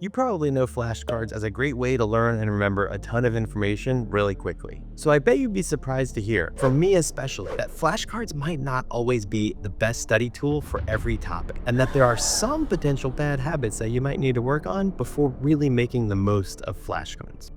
You probably know flashcards as a great way to learn and remember a ton of information really quickly. So I bet you'd be surprised to hear, from me especially, that flashcards might not always be the best study tool for every topic, and that there are some potential bad habits that you might need to work on before really making the most of flashcards.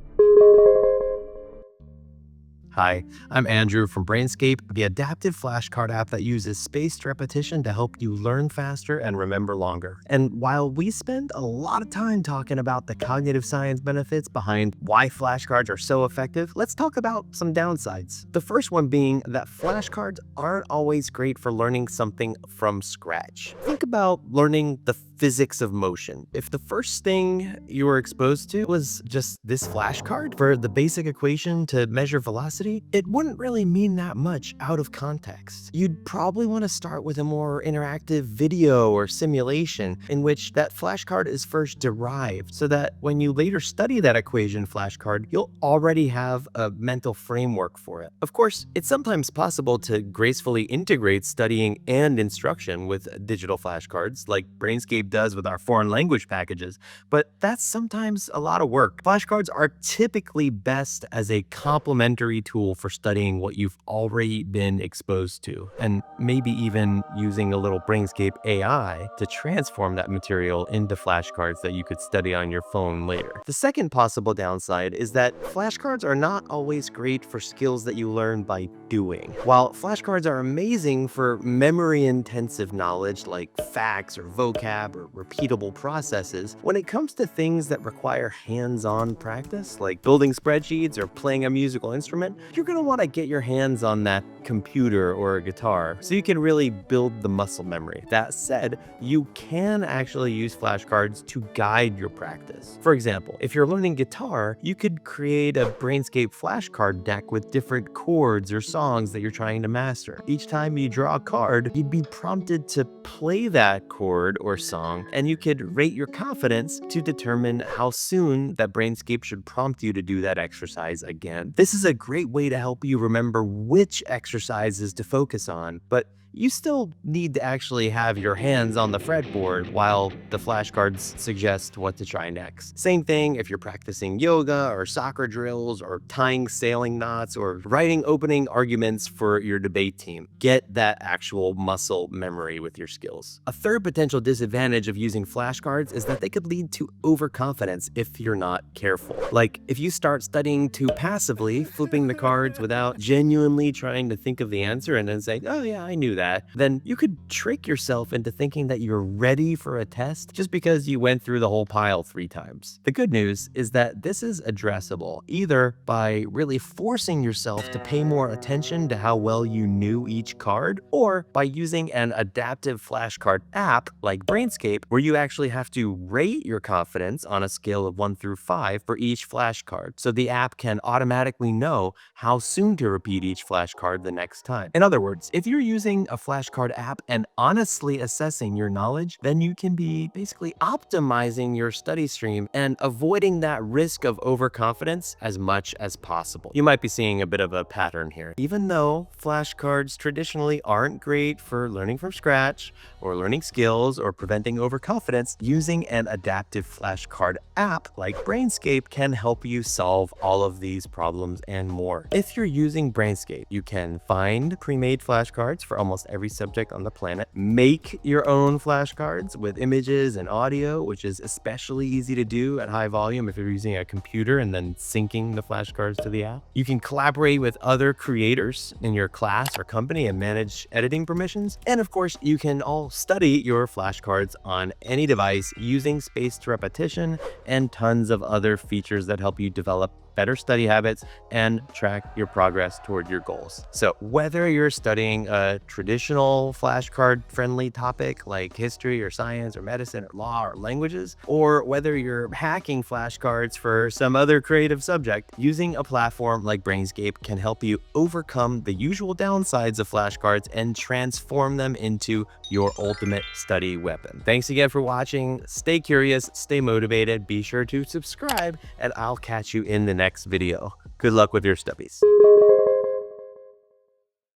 Hi, I'm Andrew from Brainscape, the adaptive flashcard app that uses spaced repetition to help you learn faster and remember longer. And while we spend a lot of time talking about the cognitive science benefits behind why flashcards are so effective, let's talk about some downsides. The first one being that flashcards aren't always great for learning something from scratch. Think about learning the physics of motion. If the first thing you were exposed to was just this flashcard for the basic equation to measure velocity, it wouldn't really mean that much out of context. You'd probably want to start with a more interactive video or simulation in which that flashcard is first derived, so that when you later study that equation flashcard, you'll already have a mental framework for it. Of course, it's sometimes possible to gracefully integrate studying and instruction with digital flashcards, like Brainscape does with our foreign language packages, but that's sometimes a lot of work. Flashcards are typically best as a complementary tool for studying what you've already been exposed to, and maybe even using a little Brainscape AI to transform that material into flashcards that you could study on your phone later. The second possible downside is that flashcards are not always great for skills that you learn by doing. While flashcards are amazing for memory-intensive knowledge like facts or vocab or repeatable processes, when it comes to things that require hands-on practice, like building spreadsheets or playing a musical instrument, you're going to want to get your hands on that computer or a guitar so you can really build the muscle memory. That said, you can actually use flashcards to guide your practice. For example, if you're learning guitar, you could create a Brainscape flashcard deck with different chords or songs that you're trying to master. Each time you draw a card, you'd be prompted to play that chord or song, and you could rate your confidence to determine how soon that Brainscape should prompt you to do that exercise again. This is a great way to help you remember which exercises to focus on, but you still need to actually have your hands on the fretboard while the flashcards suggest what to try next. Same thing if you're practicing yoga or soccer drills or tying sailing knots or writing opening arguments for your debate team. Get that actual muscle memory with your skills. A third potential disadvantage of using flashcards is that they could lead to overconfidence if you're not careful. Like if you start studying too passively, flipping the cards without genuinely trying to think of the answer and then saying, oh yeah, I knew that, then you could trick yourself into thinking that you're ready for a test just because you went through the whole pile 3 times. The good news is that this is addressable either by really forcing yourself to pay more attention to how well you knew each card, or by using an adaptive flashcard app like Brainscape, where you actually have to rate your confidence on a scale of 1 through 5 for each flashcard, so the app can automatically know how soon to repeat each flashcard the next time. In other words, if you're using a flashcard app and honestly assessing your knowledge, then you can be basically optimizing your study stream and avoiding that risk of overconfidence as much as possible. You might be seeing a bit of a pattern here. Even though flashcards traditionally aren't great for learning from scratch or learning skills or preventing overconfidence, using an adaptive flashcard app like Brainscape can help you solve all of these problems and more. If you're using Brainscape, you can find pre-made flashcards for almost every subject on the planet, make your own flashcards with images and audio, which is especially easy to do at high volume if you're using a computer and then syncing the flashcards to the app. You can collaborate with other creators in your class or company and manage editing permissions. And of course, you can all study your flashcards on any device using spaced repetition and tons of other features that help you develop better study habits and track your progress toward your goals. So whether you're studying a traditional flashcard-friendly topic like history or science or medicine or law or languages, or whether you're hacking flashcards for some other creative subject, using a platform like Brainscape can help you overcome the usual downsides of flashcards and transform them into your ultimate study weapon. Thanks again for watching. Stay curious, stay motivated, be sure to subscribe, and I'll catch you in the next video. Good luck with your stubbies.